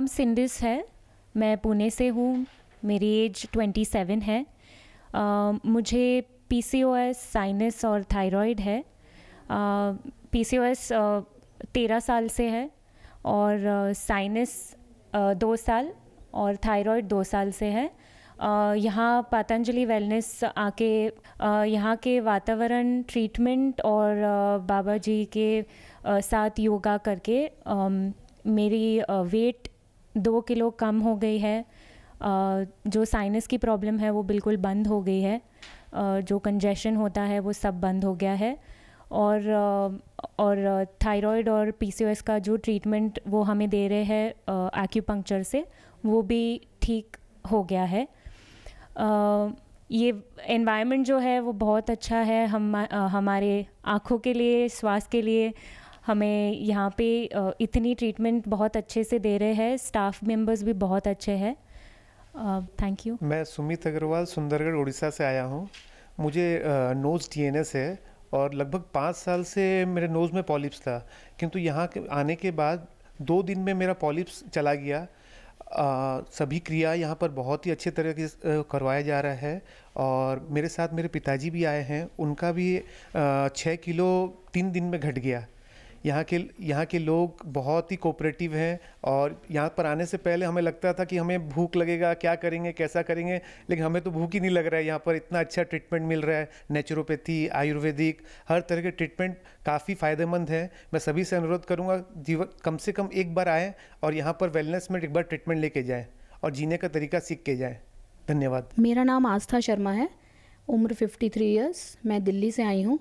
नाम सिंडिस है, मैं पुणे से हूँ, मेरी एज 27 है। मुझे PCOS, साइनस और थायराइड है। PCOS 13 साल से है और साइनस 2 साल और थायराइड 2 साल से है। यहाँ पतंजलि वेलनेस आके यहाँ के वातावरण, ट्रीटमेंट और बाबा जी के साथ योगा करके मेरी वेट 2 किलो कम हो गई है। जो साइनस की प्रॉब्लम है वो बिल्कुल बंद हो गई है। जो कंजेशन होता है वो सब बंद हो गया है। और थायराइड और PCOS का जो ट्रीटमेंट वो हमें दे रहे हैं एक्यूपंक्चर से, वो भी ठीक हो गया है। ये एनवायरनमेंट जो है वो बहुत अच्छा है हमारे आँखों के लिए, स्वास्थ्य के लिए। हमें यहाँ पे इतनी ट्रीटमेंट बहुत अच्छे से दे रहे हैं, स्टाफ मेंबर्स भी बहुत अच्छे हैं। Thank you. मैं सुमित अग्रवाल सुंदरगढ़ उड़ीसा से आया हूँ। मुझे नोज़ TNS है और लगभग 5 साल से मेरे नोज़ में पॉलिप्स था, किंतु यहाँ के आने के बाद 2 दिन में मेरा पॉलिप्स चला गया। सभी क्रिया यहाँ पर बहुत ही अच्छे तरीके से करवाया जा रहा है और मेरे साथ मेरे पिताजी भी आए हैं, उनका भी 6 किलो 3 दिन में घट गया। यहाँ के लोग बहुत ही कोऑपरेटिव हैं और यहाँ पर आने से पहले हमें लगता था कि हमें भूख लगेगा, क्या करेंगे, कैसा करेंगे, लेकिन हमें तो भूख ही नहीं लग रहा है। यहाँ पर इतना अच्छा ट्रीटमेंट मिल रहा है, नेचुरोपैथी, आयुर्वेदिक, हर तरह के ट्रीटमेंट काफ़ी फ़ायदेमंद है। मैं सभी से अनुरोध करूँगा जीवन कम से कम एक बार आएँ और यहाँ पर वेलनेस में एक बार ट्रीटमेंट लेके जाएँ और जीने का तरीका सीख के जाएँ। धन्यवाद। मेरा नाम आस्था शर्मा है, उम्र 53 ईयर्स, मैं दिल्ली से आई हूँ।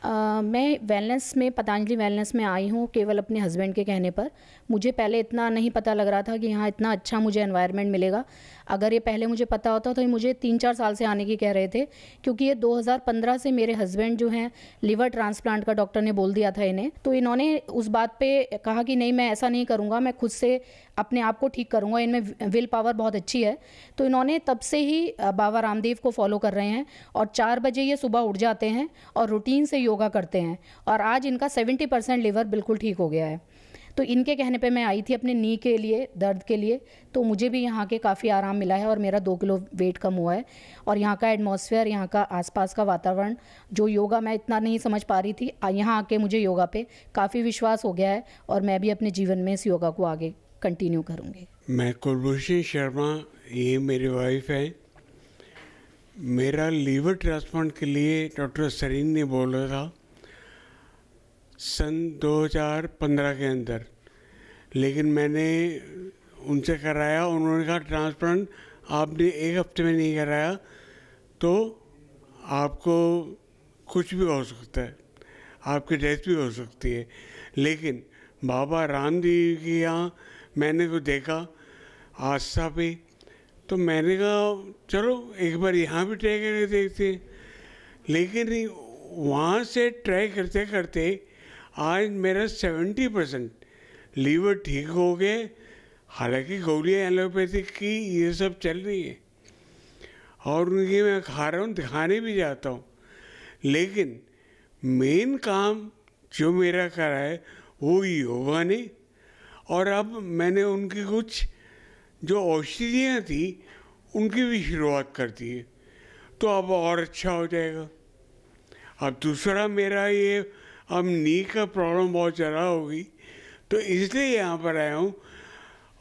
मैं वेलनेस में, पतंजलि वेलनेस में आई हूँ केवल अपने हस्बैंड के कहने पर। मुझे पहले इतना नहीं पता लग रहा था कि यहाँ इतना अच्छा मुझे एनवायरनमेंट मिलेगा। अगर ये पहले मुझे पता होता तो ये मुझे 3-4 साल से आने की कह रहे थे, क्योंकि ये 2015 से मेरे हस्बैंड जो हैं लिवर ट्रांसप्लांट का डॉक्टर ने बोल दिया था इन्हें, तो इन्होंने उस बात पे कहा कि नहीं, मैं ऐसा नहीं करूँगा, मैं खुद से अपने आप को ठीक करूँगा, इनमें विल पावर बहुत अच्छी है। तो इन्होंने तब से ही बाबा रामदेव को फॉलो कर रहे हैं और 4 बजे ये सुबह उठ जाते हैं और रूटीन से योगा करते हैं और आज इनका 70% लिवर बिल्कुल ठीक हो गया है। तो इनके कहने पे मैं आई थी अपने नी के लिए, दर्द के लिए, तो मुझे भी यहाँ के काफ़ी आराम मिला है और मेरा 2 किलो वेट कम हुआ है। और यहाँ का एटमॉस्फेयर, यहाँ का आसपास का वातावरण, जो योगा मैं इतना नहीं समझ पा रही थी, यहाँ आके मुझे योगा पे काफ़ी विश्वास हो गया है और मैं भी अपने जीवन में इस योगा को आगे कंटिन्यू करूँगी। मैं कुलभूषण शर्मा, ये मेरी वाइफ है। मेरा लीवर ट्रांसप्लांट के लिए डॉक्टर सरीन ने बोला था सन 2015 के अंदर, लेकिन मैंने उनसे कराया, उन्होंने कहा ट्रांसप्लांट आपने 1 हफ्ते में नहीं कराया तो आपको कुछ भी हो सकता है, आपकी डेथ भी हो सकती है। लेकिन बाबा रामदेव के यहाँ मैंने को देखा आस्था पे, तो मैंने कहा चलो एक बार यहाँ भी ट्राई करके देखते हैं। लेकिन वहाँ से ट्राई करते करते आज मेरा 70% लीवर ठीक हो गए। हालांकि गोलियाँ एलोपैथिक की ये सब चल रही है और उनकी मैं खा रहा हूँ, दिखाने भी जाता हूँ, लेकिन मेन काम जो मेरा करा है वो योगा ने। और अब मैंने उनकी कुछ जो औषधियाँ थी उनकी भी शुरुआत कर दी है, तो अब और अच्छा हो जाएगा। अब दूसरा मेरा ये अब नी का प्रॉब्लम बहुत ज़्यादा होगी, तो इसलिए यहाँ पर आया हूँ।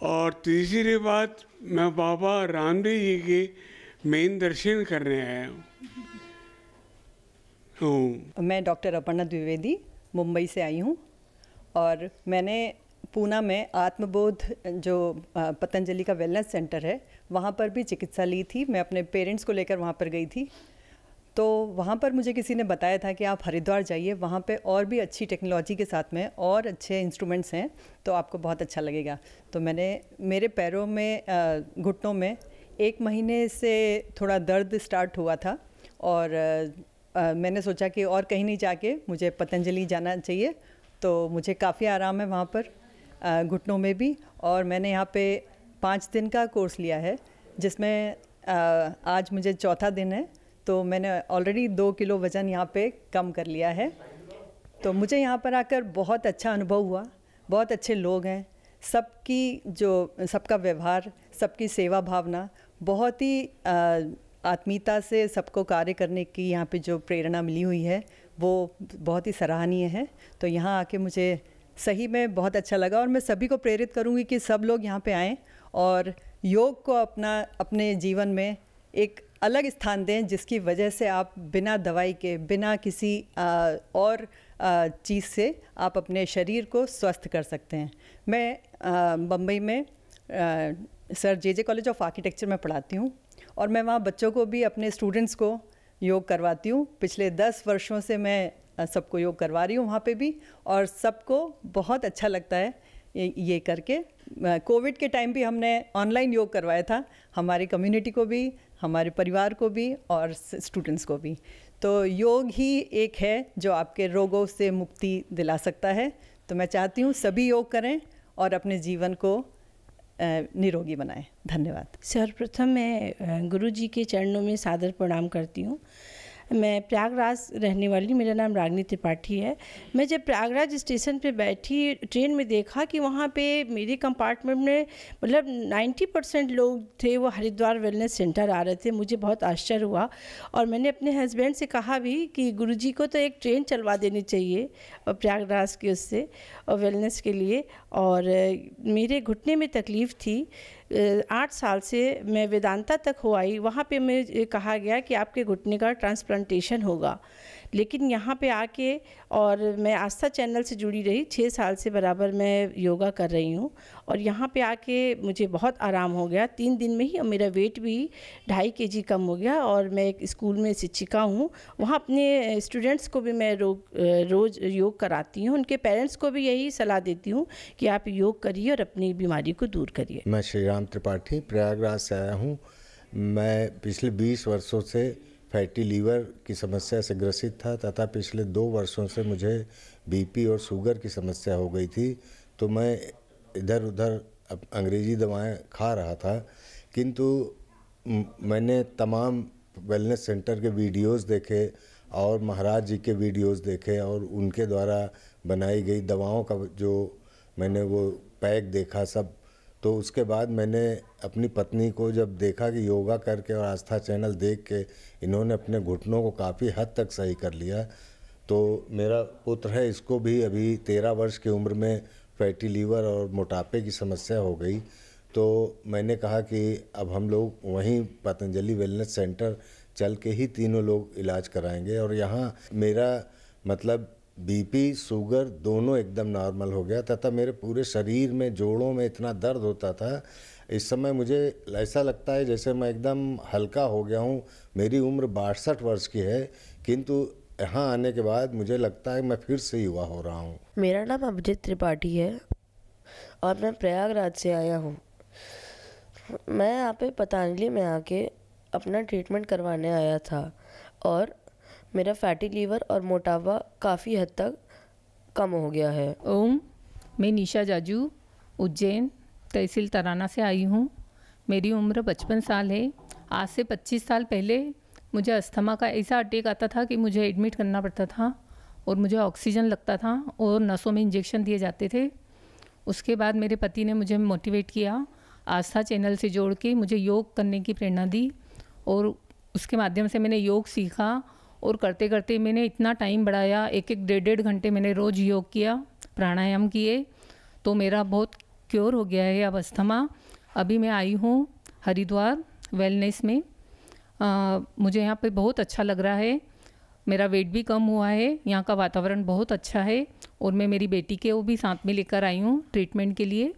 और तीसरी बात, मैं बाबा रामदेव जी के मेन दर्शन करने आया हूँ। मैं डॉक्टर अपर्णा द्विवेदी मुंबई से आई हूँ और मैंने पूना में आत्मबोध जो पतंजलि का वेलनेस सेंटर है वहाँ पर भी चिकित्सा ली थी। मैं अपने पेरेंट्स को लेकर वहाँ पर गई थी, तो वहाँ पर मुझे किसी ने बताया था कि आप हरिद्वार जाइए, वहाँ पे और भी अच्छी टेक्नोलॉजी के साथ में और अच्छे इंस्ट्रूमेंट्स हैं, तो आपको बहुत अच्छा लगेगा। तो मेरे पैरों में, घुटनों में 1 महीने से थोड़ा दर्द स्टार्ट हुआ था और मैंने सोचा कि और कहीं नहीं जाके मुझे पतंजलि जाना चाहिए, तो मुझे काफ़ी आराम है वहाँ पर घुटनों में भी। और मैंने यहाँ पे 5 दिन का कोर्स लिया है, जिसमें आज मुझे 4था दिन है, तो मैंने ऑलरेडी 2 किलो वज़न यहाँ पे कम कर लिया है। तो मुझे यहाँ पर आकर बहुत अच्छा अनुभव हुआ, बहुत अच्छे लोग हैं, सबका व्यवहार, सबकी सेवा भावना, बहुत ही आत्मीयता से सबको कार्य करने की यहाँ पे जो प्रेरणा मिली हुई है वो बहुत ही सराहनीय है। तो यहाँ आके मुझे सही में बहुत अच्छा लगा और मैं सभी को प्रेरित करूँगी कि सब लोग यहाँ पे आएँ और योग को अपने जीवन में एक अलग स्थान दें, जिसकी वजह से आप बिना दवाई के, बिना किसी और चीज़ से आप अपने शरीर को स्वस्थ कर सकते हैं। मैं बम्बई में sir J college of architecture में पढ़ाती हूँ और मैं वहाँ बच्चों को भी, अपने स्टूडेंट्स को योग करवाती हूँ। पिछले 10 वर्षों से मैं सबको योग करवा रही हूँ वहाँ पे भी, और सबको बहुत अच्छा लगता है ये करके। कोविड के टाइम भी हमने ऑनलाइन योग करवाया था, हमारी कम्युनिटी को भी, हमारे परिवार को भी और स्टूडेंट्स को भी। तो योग ही एक है जो आपके रोगों से मुक्ति दिला सकता है। तो मैं चाहती हूँ सभी योग करें और अपने जीवन को निरोगी बनाएं। धन्यवाद। सर्वप्रथम मैं गुरु जी के चरणों में सादर प्रणाम करती हूँ। मैं प्रयागराज रहने वाली, मेरा नाम रागनी त्रिपाठी है। मैं जब प्रयागराज स्टेशन पे बैठी, ट्रेन में देखा कि वहाँ पे मेरे कंपार्टमेंट में मतलब 90% लोग थे वो हरिद्वार वेलनेस सेंटर आ रहे थे। मुझे बहुत आश्चर्य हुआ और मैंने अपने हस्बैंड से कहा भी कि गुरुजी को तो एक ट्रेन चलवा देनी चाहिए और प्रयागराज के उससे और वेलनेस के लिए। और मेरे घुटने में तकलीफ़ थी, 8 साल से मैं वेदांता तक हो आई। वहाँ पे मुझे कहा गया कि आपके घुटने का ट्रांसप्लांटेशन होगा, लेकिन यहाँ पे आके और मैं आस्था चैनल से जुड़ी रही, 6 साल से बराबर मैं योगा कर रही हूँ और यहाँ पे आके मुझे बहुत आराम हो गया 3 दिन में ही। और मेरा वेट भी 2.5 kg कम हो गया। और मैं एक स्कूल में शिक्षिका हूँ, वहाँ अपने स्टूडेंट्स को भी मैं रोज़ योग कराती हूँ। उनके पेरेंट्स को भी यही सलाह देती हूँ कि आप योग करिए और अपनी बीमारी को दूर करिए। मैं श्री राम त्रिपाठी प्रयागराज से आया हूँ। मैं पिछले 20 वर्षों से फैटी लीवर की समस्या से ग्रसित था तथा पिछले 2 वर्षों से मुझे बीपी और शुगर की समस्या हो गई थी। तो मैं इधर उधर अंग्रेज़ी दवाएं खा रहा था, किंतु मैंने तमाम वेलनेस सेंटर के वीडियोस देखे और महाराज जी के वीडियोस देखे और उनके द्वारा बनाई गई दवाओं का जो मैंने वो पैक देखा सब। तो उसके बाद मैंने अपनी पत्नी को जब देखा कि योगा करके और आस्था चैनल देख के इन्होंने अपने घुटनों को काफ़ी हद तक सही कर लिया। तो मेरा पुत्र है, इसको भी अभी 13 वर्ष की उम्र में फैटी लीवर और मोटापे की समस्या हो गई। तो मैंने कहा कि अब हम लोग वहीं पतंजलि वेलनेस सेंटर चल के ही तीनों लोग इलाज कराएंगे। और यहाँ मेरा मतलब बीपी शुगर दोनों एकदम नॉर्मल हो गया तथा मेरे पूरे शरीर में जोड़ों में इतना दर्द होता था। इस समय मुझे ऐसा लगता है जैसे मैं एकदम हल्का हो गया हूँ। मेरी उम्र 62 वर्ष की है, किंतु यहाँ आने के बाद मुझे लगता है मैं फिर से युवा हो रहा हूँ। मेरा नाम अभिजीत त्रिपाठी है और मैं प्रयागराज से आया हूँ। मैं यहाँ पे पतंजलि में आके अपना ट्रीटमेंट करवाने आया था और मेरा फैटी लीवर और मोटापा काफ़ी हद तक कम हो गया है। ओम, मैं निशा जाजू उज्जैन तहसील तराना से आई हूँ। मेरी उम्र 55 साल है। आज से 25 साल पहले मुझे अस्थमा का ऐसा अटैक आता था कि मुझे एडमिट करना पड़ता था और मुझे ऑक्सीजन लगता था और नसों में इंजेक्शन दिए जाते थे। उसके बाद मेरे पति ने मुझे मोटिवेट किया, आस्था चैनल से जोड़ के मुझे योग करने की प्रेरणा दी और उसके माध्यम से मैंने योग सीखा और करते करते मैंने इतना टाइम बढ़ाया, 1-1 घंटे मैंने रोज़ योग किया, प्राणायाम किए, तो मेरा बहुत क्योर हो गया है अब अस्थमा। अभी मैं आई हूँ हरिद्वार वेलनेस में। मुझे यहाँ पे बहुत अच्छा लग रहा है, मेरा वेट भी कम हुआ है, यहाँ का वातावरण बहुत अच्छा है और मैं मेरी बेटी के वो भी साथ में लेकर आई हूँ ट्रीटमेंट के लिए।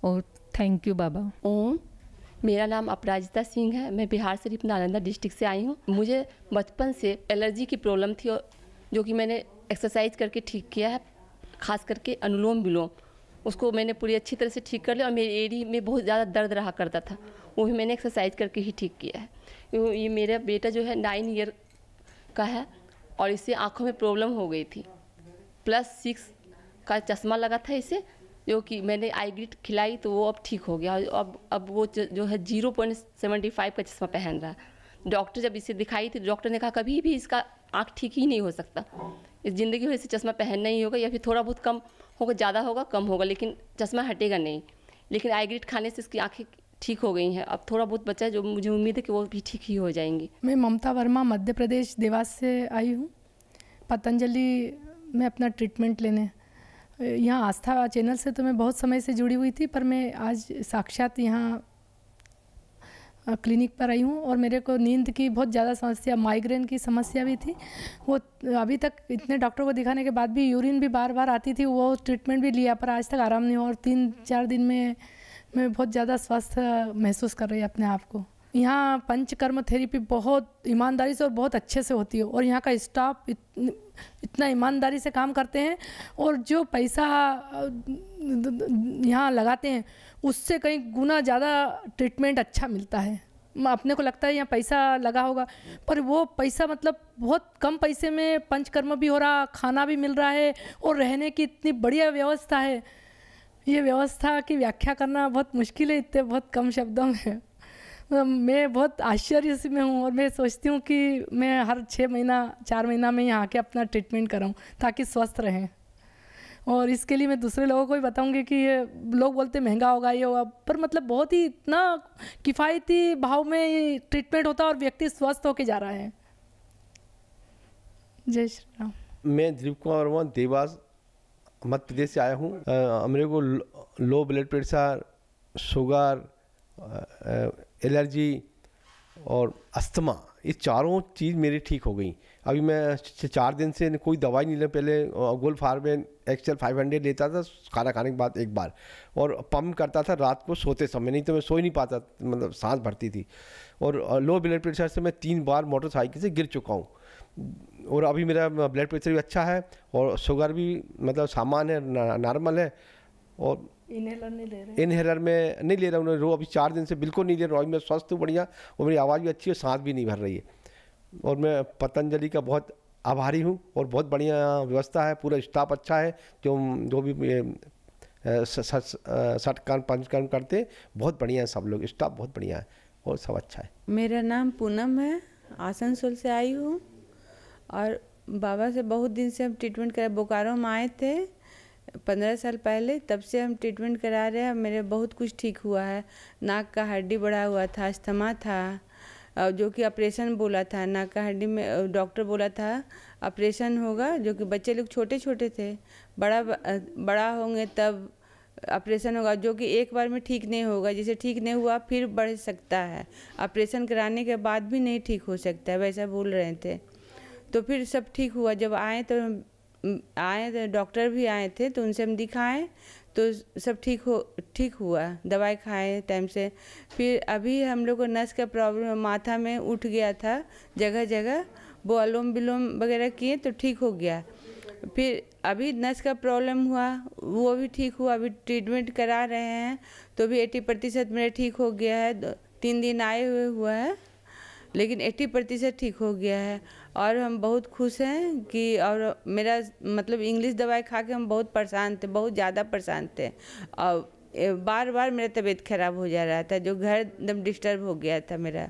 और थैंक यू बाबा। ओम, मेरा नाम अपराजिता सिंह है। मैं बिहार शरीफ नालंदा डिस्ट्रिक्ट से आई हूँ। मुझे बचपन से एलर्जी की प्रॉब्लम थी और जो कि मैंने एक्सरसाइज करके ठीक किया है, खास करके अनुलोम विलोम, उसको मैंने पूरी अच्छी तरह से ठीक कर लिया। और मेरी एड़ी में बहुत ज़्यादा दर्द रहा करता था, वो भी मैंने एक्सरसाइज करके ही ठीक किया है। ये मेरा बेटा जो है 9 ईयर का है और इससे आँखों में प्रॉब्लम हो गई थी, +6 का चश्मा लगा था इसे, जो कि मैंने आई ग्रिट खिलाई तो वो अब ठीक हो गया। अब वो जो है 0.75 का चश्मा पहन रहा है। डॉक्टर जब इसे दिखाई थी, डॉक्टर ने कहा कभी भी इसका आँख ठीक ही नहीं हो सकता, इस ज़िंदगी में इसे चश्मा पहनना ही होगा या फिर थोड़ा बहुत कम होगा, ज़्यादा होगा कम होगा, लेकिन चश्मा हटेगा नहीं। लेकिन आईग्रिड खाने से इसकी आँखें ठीक हो गई हैं। अब थोड़ा बहुत बचा है, जो मुझे उम्मीद है कि वो भी ठीक ही हो जाएंगी। मैं ममता वर्मा मध्य प्रदेश देवास से आई हूँ। पतंजलि में अपना ट्रीटमेंट लेने यहाँ आस्था चैनल से तो मैं बहुत समय से जुड़ी हुई थी, पर मैं आज साक्षात यहाँ क्लिनिक पर आई हूँ। और मेरे को नींद की बहुत ज़्यादा समस्या, माइग्रेन की समस्या भी थी। वो अभी तक इतने डॉक्टर को दिखाने के बाद भी यूरिन भी बार बार आती थी, वो ट्रीटमेंट भी लिया पर आज तक आराम नहीं हुआ। और 3-4 दिन में मैं बहुत ज़्यादा स्वस्थ महसूस कर रही अपने आप को। यहाँ पंचकर्म थेरेपी बहुत ईमानदारी से और बहुत अच्छे से होती है, और यहाँ का स्टाफ इतना ईमानदारी से काम करते हैं, और जो पैसा यहाँ लगाते हैं उससे कहीं गुना ज़्यादा ट्रीटमेंट अच्छा मिलता है। अपने को लगता है यहाँ पैसा लगा होगा, पर वो पैसा मतलब बहुत कम पैसे में पंचकर्म भी हो रहा, खाना भी मिल रहा है, और रहने की इतनी बढ़िया व्यवस्था है। ये व्यवस्था की व्याख्या करना बहुत मुश्किल है इतने बहुत कम शब्दों में। मैं बहुत आश्चर्य में हूँ, और मैं सोचती हूँ कि मैं हर 4 महीना में यहाँ आके अपना ट्रीटमेंट कराऊँ ताकि स्वस्थ रहें। और इसके लिए मैं दूसरे लोगों को भी बताऊँगी कि ये लोग बोलते महंगा होगा, ये होगा, पर मतलब बहुत ही इतना किफ़ायती भाव में ये ट्रीटमेंट होता है और व्यक्ति स्वस्थ होके जा रहा है। जय श्री राम। मैं दिलीप कुमार वर्मा देवास मध्य प्रदेश से आया हूँ। मेरे को low blood pressure, sugar, allergy और अस्थमा, ये चारों चीज़ मेरी ठीक हो गई। अभी मैं 4 दिन से कोई दवाई नहीं ले। पहले गोल्ड फार्मेन एक्सेल 500 लेता था खाना खाने के बाद एक बार, और पंप करता था रात को सोते समय, नहीं तो मैं सो ही नहीं पाता, मतलब सांस भरती थी। और लो ब्लड प्रेशर से मैं 3 बार मोटरसाइकिल से गिर चुका हूँ, और अभी मेरा ब्लड प्रेशर भी अच्छा है, और शुगर भी मतलब सामान्य है, नॉर्मल है। और इनहेलर नहीं ले रहे? इनहेलर में नहीं ले रहा हूँ, रो अभी 4 दिन से बिल्कुल नहीं ले रहा हूँ। मैं स्वस्थ हूँ बढ़िया, और मेरी आवाज़ भी अच्छी है, सांस भी नहीं भर रही है। और मैं पतंजलि का बहुत आभारी हूँ, और बहुत बढ़िया व्यवस्था है, पूरा स्टाफ अच्छा है। जो भी षटकर्म पंचकर्म करते बहुत बढ़िया है, सब लोग स्टाफ बहुत बढ़िया है, और सब अच्छा है। मेरा नाम पूनम है, आसनसोल से आई हूँ, और बाबा से बहुत दिन से हम ट्रीटमेंट करा, बोकारो में आए थे 15 साल पहले, तब से हम ट्रीटमेंट करा रहे हैं। मेरे बहुत कुछ ठीक हुआ है। नाक का हड्डी बढ़ा हुआ था, अस्थमा था, जो कि ऑपरेशन बोला था। नाक का हड्डी में डॉक्टर बोला था ऑपरेशन होगा, जो कि बच्चे लोग छोटे छोटे थे, बड़ा होंगे तब ऑपरेशन होगा, जो कि एक बार में ठीक नहीं होगा। जैसे ठीक नहीं हुआ फिर बढ़ सकता है, ऑपरेशन कराने के बाद भी नहीं ठीक हो सकता है, वैसा बोल रहे थे। तो फिर सब ठीक हुआ। जब आए तो डॉक्टर भी आए थे, तो उनसे हम दिखाएं तो सब ठीक हुआ, दवाई खाए टाइम से। फिर अभी हम लोग को नस का प्रॉब्लम, माथा में उठ गया था जगह जगह, वो अनुलोम विलोम वगैरह किए तो ठीक हो गया। फिर अभी नस का प्रॉब्लम हुआ, वो भी ठीक हुआ। अभी ट्रीटमेंट करा रहे हैं तो भी 80% मेरा ठीक हो गया है। 3 दिन आए हुआ है, लेकिन 80% ठीक हो गया है। और हम बहुत खुश हैं कि, और मेरा मतलब इंग्लिश दवाई खा के हम बहुत परेशान थे, बहुत ज़्यादा परेशान थे, और बार बार मेरा तबीयत ख़राब हो जा रहा था, जो घर एकदम डिस्टर्ब हो गया था मेरा।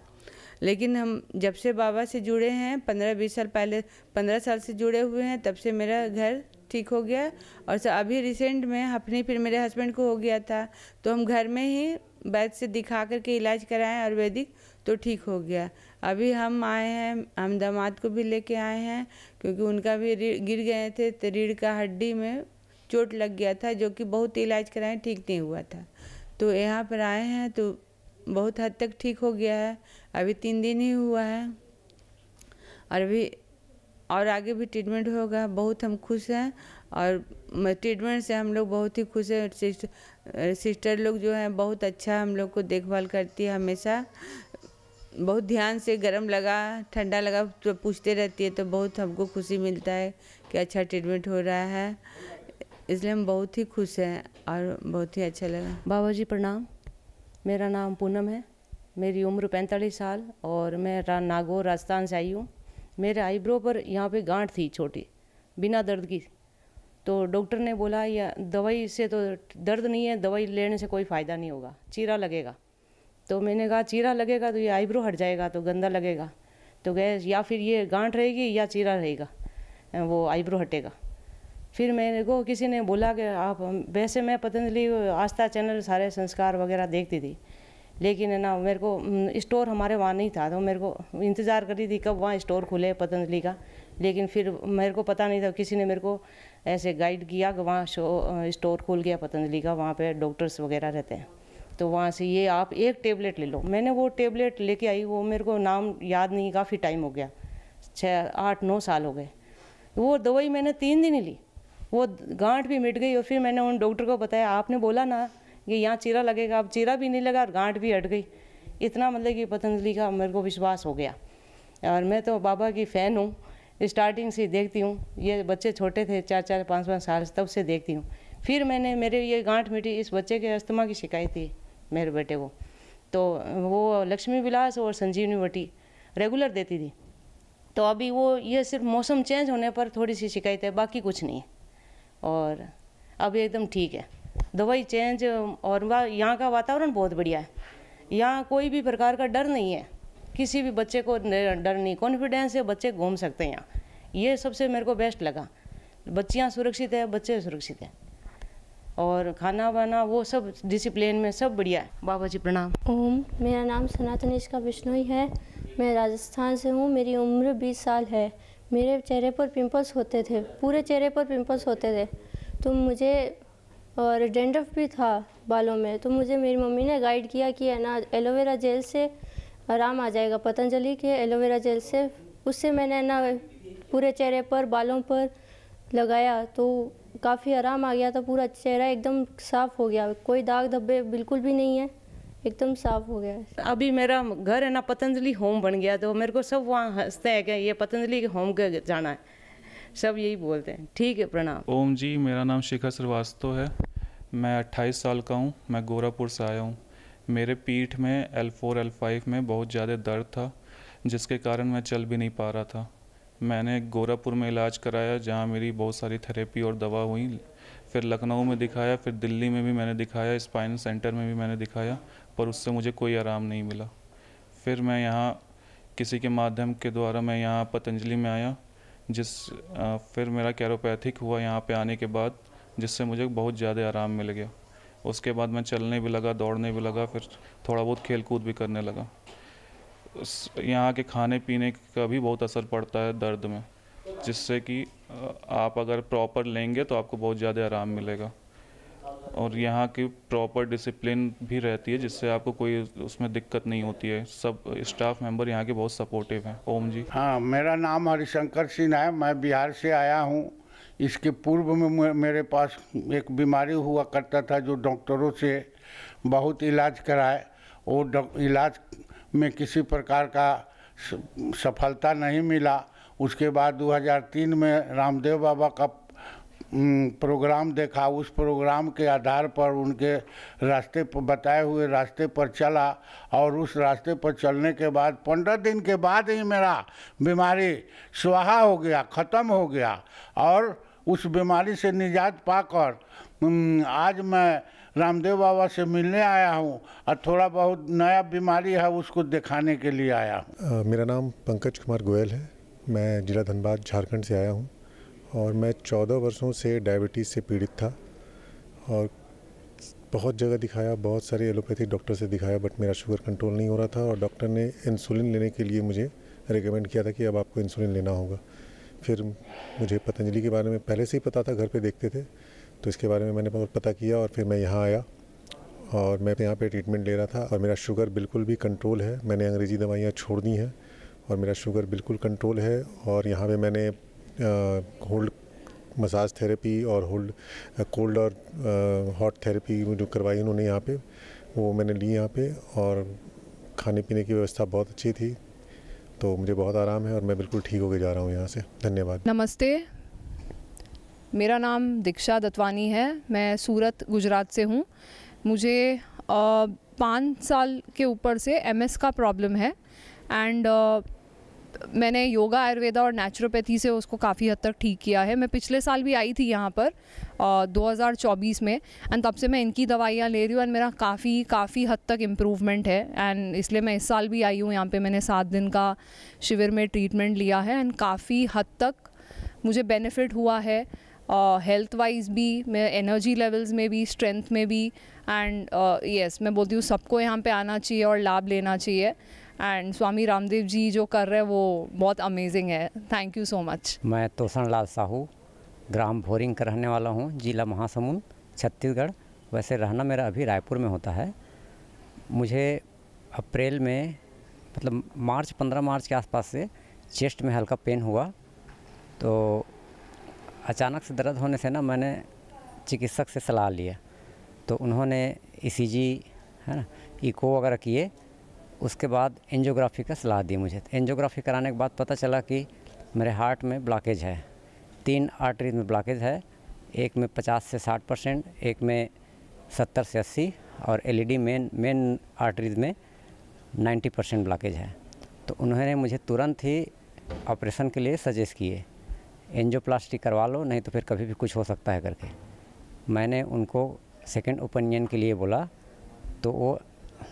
लेकिन हम जब से बाबा से जुड़े हैं, 15-20 साल पहले, 15 साल से जुड़े हुए हैं, तब से मेरा घर ठीक हो गया। और अभी रिसेंट में अपने फिर मेरे हस्बैंड को हो गया था, तो हम घर में ही वैद्य से दिखा करके इलाज कराएं आयुर्वेदिक, तो ठीक हो गया। अभी हम आए हैं, हम दामाद को भी लेके आए हैं, क्योंकि उनका भी गिर गए थे तो रीढ़ का हड्डी में चोट लग गया था, जो कि बहुत इलाज कराएं ठीक नहीं हुआ था। तो यहाँ पर आए हैं तो बहुत हद तक ठीक हो गया है। अभी 3 दिन ही हुआ है, और अभी और आगे भी ट्रीटमेंट होगा। बहुत हम खुश हैं, और ट्रीटमेंट से हम लोग बहुत ही खुश हैं। सिस्टर लोग जो हैं बहुत अच्छा हम लोग को देखभाल करती है, हमेशा बहुत ध्यान से, गरम लगा ठंडा लगा तो पूछते रहती है, तो बहुत हमको खुशी मिलता है कि अच्छा ट्रीटमेंट हो रहा है। इसलिए हम बहुत ही खुश हैं और बहुत ही अच्छा लगा। बाबा जी प्रणाम, मेरा नाम पूनम है, मेरी उम्र 45 साल और मैं नागौर राजस्थान से आई हूँ। मेरे आईब्रो पर यहाँ पे गांठ थी छोटी, बिना दर्द की, तो डॉक्टर ने बोला या दवाई से तो दर्द नहीं है, दवाई लेने से कोई फ़ायदा नहीं होगा, चीरा लगेगा। तो मैंने कहा चीरा लगेगा तो ये आईब्रो हट जाएगा, तो गंदा लगेगा, तो गए या फिर ये गांठ रहेगी या चीरा रहेगा, वो आईब्रो हटेगा। फिर मेरे को किसी ने बोला कि आप, वैसे मैं पतंजलि आस्था चैनल सारे संस्कार वगैरह देखती थी, लेकिन है ना मेरे को स्टोर हमारे वहाँ नहीं था, तो मेरे को इंतज़ार करी थी कब वहाँ स्टोर खुले पतंजलि का, लेकिन फिर मेरे को पता नहीं था, किसी ने मेरे को ऐसे गाइड किया कि वहाँ स्टोर खुल गया पतंजलि का, वहाँ पे डॉक्टर्स वगैरह रहते हैं, तो वहाँ से ये आप एक टेबलेट ले लो। मैंने वो टेबलेट लेके आई, वो मेरे को नाम याद नहीं, काफ़ी टाइम हो गया, 6-8-9 साल हो गए। वो दवाई मैंने 3 दिन ही ली, वो गांठ भी मिट गई। और फिर मैंने उन डॉक्टर को बताया, आपने बोला ना कि यहाँ चीरा लगेगा, अब चीरा भी नहीं लगा और गांठ भी हट गई। इतना मतलब कि पतंजलि का मेरे को विश्वास हो गया। और मैं तो बाबा की फ़ैन हूँ, स्टार्टिंग से देखती हूँ, ये बच्चे छोटे थे 4-4, 5-5 साल, तब से देखती हूँ। फिर मैंने, मेरे ये गांठ मिटी, इस बच्चे के अस्थमा की शिकायत थी मेरे बेटे को, तो वो लक्ष्मी विलास और संजीवनी वटी रेगुलर देती थी। तो अभी वो ये सिर्फ मौसम चेंज होने पर थोड़ी सी शिकायत है, बाकी कुछ नहीं है, और अभी एकदम ठीक है। दवाई चेंज, और यहाँ का वातावरण बहुत बढ़िया है, यहाँ कोई भी प्रकार का डर नहीं है, किसी भी बच्चे को डर नहीं, कॉन्फिडेंस से बच्चे घूम सकते हैं यहाँ, ये सबसे मेरे को बेस्ट लगा। बच्चियाँ सुरक्षित है, बच्चे सुरक्षित हैं, और खाना वाना वो सब डिसिप्लिन में सब बढ़िया है। बाबा जी प्रणाम। ओम, मेरा नाम सनातनिष्का बिश्नोई है, मैं राजस्थान से हूँ, मेरी उम्र 20 साल है। मेरे चेहरे पर पिंपल्स होते थे, पूरे चेहरे पर पिंपल्स होते थे, तो मुझे, और डेंड्रफ भी था बालों में, तो मुझे मेरी मम्मी ने गाइड किया कि है ना एलोवेरा जेल से आराम आ जाएगा, पतंजलि के एलोवेरा जेल से। उससे मैंने ना पूरे चेहरे पर, बालों पर लगाया, तो काफ़ी आराम आ गया था, पूरा चेहरा एकदम साफ़ हो गया, कोई दाग धब्बे बिल्कुल भी नहीं है, एकदम साफ़ हो गया है। अभी मेरा घर है ना पतंजलि होम बन गया, तो मेरे को सब वहाँ हंसते हैं कि ये पतंजलि के होम के जाना है, सब यही बोलते हैं। ठीक है, प्रणाम। ओम जी, मेरा नाम शिखा श्रीवास्तव है, मैं 28 साल का हूँ, मैं गोरखपुर से आया हूँ। मेरे पीठ में L4 L5 में बहुत ज़्यादा दर्द था, जिसके कारण मैं चल भी नहीं पा रहा था। मैंने गोरखपुर में इलाज कराया, जहाँ मेरी बहुत सारी थेरेपी और दवा हुई, फिर लखनऊ में दिखाया, फिर दिल्ली में भी मैंने दिखाया, स्पाइन सेंटर में भी मैंने दिखाया, पर उससे मुझे कोई आराम नहीं मिला। फिर मैं यहाँ किसी के माध्यम के द्वारा मैं यहाँ पतंजलि में आया, फिर मेरा कैरोपैथिक हुआ यहाँ पे आने के बाद, जिससे मुझे बहुत ज़्यादा आराम मिल गया। उसके बाद मैं चलने भी लगा, दौड़ने भी लगा, फिर थोड़ा बहुत खेल कूद भी करने लगा। यहाँ के खाने पीने का भी बहुत असर पड़ता है दर्द में, जिससे कि आप अगर प्रॉपर लेंगे तो आपको बहुत ज़्यादा आराम मिलेगा, और यहाँ की प्रॉपर डिसिप्लिन भी रहती है, जिससे आपको कोई उसमें दिक्कत नहीं होती है। सब स्टाफ मेंबर यहाँ के बहुत सपोर्टिव हैं। ओम जी। हाँ, मेरा नाम हरिशंकर सिंह है, मैं बिहार से आया हूँ। इसके पूर्व में मेरे पास एक बीमारी हुआ करता था, जो डॉक्टरों से बहुत इलाज कराए, वो इलाज में किसी प्रकार का सफलता नहीं मिला। उसके बाद 2003 में रामदेव बाबा का प्रोग्राम देखा, उस प्रोग्राम के आधार पर उनके रास्ते पर, बताए हुए रास्ते पर चला, और उस रास्ते पर चलने के बाद 15 दिन के बाद ही मेरा बीमारी स्वाहा हो गया, ख़त्म हो गया, और उस बीमारी से निजात पाकर आज मैं रामदेव बाबा से मिलने आया हूँ, और थोड़ा बहुत नया बीमारी है उसको दिखाने के लिए आया हूँ। मेरा नाम पंकज कुमार गोयल है, मैं जिला धनबाद झारखंड से आया हूँ, और मैं 14 वर्षों से डायबिटीज़ से पीड़ित था, और बहुत जगह दिखाया, बहुत सारे एलोपैथिक डॉक्टर से दिखाया, बट मेरा शुगर कंट्रोल नहीं हो रहा था, और डॉक्टर ने इंसुलिन लेने के लिए मुझे रिकमेंड किया था कि अब आपको इंसुलिन लेना होगा। फिर मुझे पतंजलि के बारे में पहले से ही पता था, घर पे देखते थे, तो इसके बारे में मैंने बहुत पता किया, और फिर मैं यहाँ आया, और मैं यहाँ पे ट्रीटमेंट ले रहा था, और मेरा शुगर बिल्कुल भी कंट्रोल है। मैंने अंग्रेज़ी दवाइयाँ छोड़ दी हैं, और मेरा शुगर बिल्कुल कंट्रोल है। और यहाँ पे मैंने होल्ड मसाज थेरेपी और होल्ड कोल्ड और हॉट थेरेपी जो करवाई उन्होंने यहाँ पे, वो मैंने ली यहाँ पे, और खाने पीने की व्यवस्था बहुत अच्छी थी, तो मुझे बहुत आराम है, और मैं बिल्कुल ठीक होके जा रहा हूँ यहाँ से। धन्यवाद। नमस्ते, मेरा नाम दीक्षा दत्वानी है, मैं सूरत गुजरात से हूँ। मुझे 5 साल के ऊपर से MS का प्रॉब्लम है, एंड मैंने योगा, आयुर्वेदा और नेचुरोपैथी से उसको काफ़ी हद तक ठीक किया है। मैं पिछले साल भी आई थी यहाँ पर 2024 में, एंड तब से मैं इनकी दवाइयाँ ले रही हूँ, एंड मेरा काफ़ी हद तक इम्प्रूवमेंट है, एंड इसलिए मैं इस साल भी आई हूँ यहाँ पे। मैंने 7 दिन का शिविर में ट्रीटमेंट लिया है, एंड काफ़ी हद तक मुझे बेनिफिट हुआ है। हेल्थ वाइज भी, मैं एनर्जी लेवल्स में भी, स्ट्रेंथ में भी। एंड यस, मैं बोलती हूँ सबको यहाँ पे आना चाहिए और लाभ लेना चाहिए। एंड स्वामी रामदेव जी जो कर रहे हैं वो बहुत अमेजिंग है। Thank you so much. मैं तोषण लाल साहू, ग्राम भोरिंग का रहने वाला हूँ, जिला महासमुंद, छत्तीसगढ़। वैसे रहना मेरा अभी रायपुर में होता है। मुझे अप्रैल में, मतलब मार्च, 15 मार्च के आसपास से चेस्ट में हल्का पेन हुआ। तो अचानक से दर्द होने से ना मैंने चिकित्सक से सलाह लिया। तो उन्होंने ECG है ना, इको वगैरह किए। उसके बाद एंजियोग्राफी का सलाह दी मुझे। एंजियोग्राफी कराने के बाद पता चला कि मेरे हार्ट में ब्लॉकेज है, 3 आर्टरीज में ब्लॉकेज है। एक में 50 से 60%, एक में 70 से 80 और LED मेन आर्टरीज में 90% ब्लॉकेज है। तो उन्होंने मुझे तुरंत ही ऑपरेशन के लिए सजेस्ट किए, एंजियोप्लास्टी करवा लो, नहीं तो फिर कभी भी कुछ हो सकता है करके। मैंने उनको सेकंड ओपिनियन के लिए बोला तो वो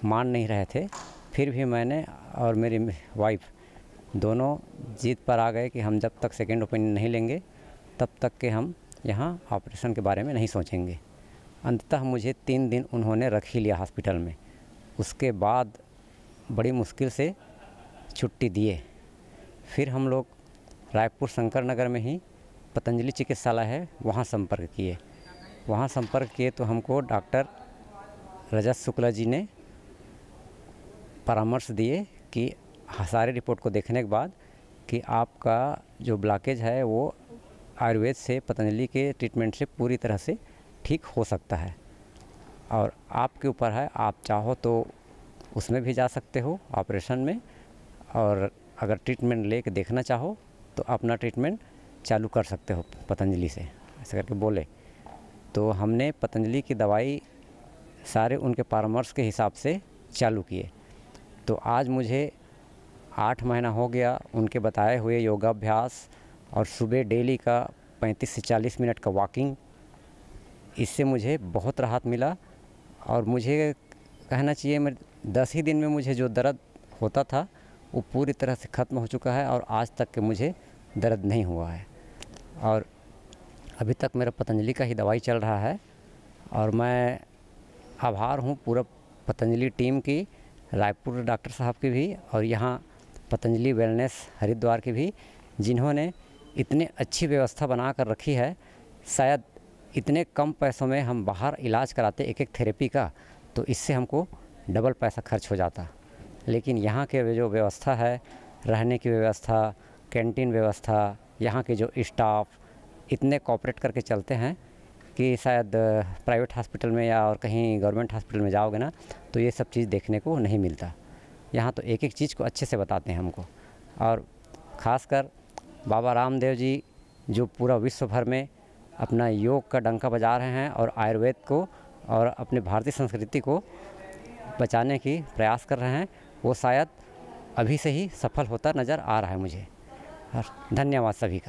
मान नहीं रहे थे। फिर भी मैंने और मेरी वाइफ दोनों जीत पर आ गए कि हम जब तक सेकंड ओपिनियन नहीं लेंगे तब तक के हम यहाँ ऑपरेशन के बारे में नहीं सोचेंगे। अंततः मुझे 3 दिन उन्होंने रख ही लिया हॉस्पिटल में। उसके बाद बड़ी मुश्किल से छुट्टी दिए। फिर हम लोग रायपुर शंकर नगर में ही पतंजलि चिकित्सालय है, वहाँ संपर्क किए। वहाँ संपर्क किए तो हमको डॉक्टर रजत शुक्ला जी ने परामर्श दिए कि सारे रिपोर्ट को देखने के बाद कि आपका जो ब्लॉकेज है वो आयुर्वेद से, पतंजलि के ट्रीटमेंट से पूरी तरह से ठीक हो सकता है और आपके ऊपर है, आप चाहो तो उसमें भी जा सकते हो ऑपरेशन में, और अगर ट्रीटमेंट लेके देखना चाहो तो अपना ट्रीटमेंट चालू कर सकते हो पतंजलि से, ऐसा करके बोले। तो हमने पतंजलि की दवाई सारे उनके परामर्श के हिसाब से चालू किए। तो आज मुझे 8 महीना हो गया उनके बताए हुए योगाभ्यास और सुबह डेली का 35 से 40 मिनट का वॉकिंग, इससे मुझे बहुत राहत मिला। और मुझे कहना चाहिए मेरे 10 ही दिन में मुझे जो दर्द होता था वो पूरी तरह से ख़त्म हो चुका है और आज तक के मुझे दर्द नहीं हुआ है। और अभी तक मेरा पतंजलि का ही दवाई चल रहा है और मैं आभार हूँ पूरा पतंजलि टीम की, रायपुर डॉक्टर साहब की भी और यहाँ पतंजलि वेलनेस हरिद्वार की भी, जिन्होंने इतने अच्छी व्यवस्था बना कर रखी है। शायद इतने कम पैसों में हम बाहर इलाज कराते एक थेरेपी का तो इससे हमको डबल पैसा खर्च हो जाता, लेकिन यहाँ के जो व्यवस्था है, रहने की व्यवस्था, कैंटीन व्यवस्था, यहाँ के जो स्टाफ इतने कोऑपरेट करके चलते हैं कि शायद प्राइवेट हॉस्पिटल में या और कहीं गवर्नमेंट हॉस्पिटल में जाओगे ना तो ये सब चीज़ देखने को नहीं मिलता। यहाँ तो एक चीज़ को अच्छे से बताते हैं हमको। और ख़ासकर बाबा रामदेव जी जो पूरा विश्व भर में अपना योग का डंका बजा रहे हैं और आयुर्वेद को और अपने भारतीय संस्कृति को बचाने की प्रयास कर रहे हैं, वो शायद अभी से ही सफल होता नज़र आ रहा है मुझे। और धन्यवाद सभी का।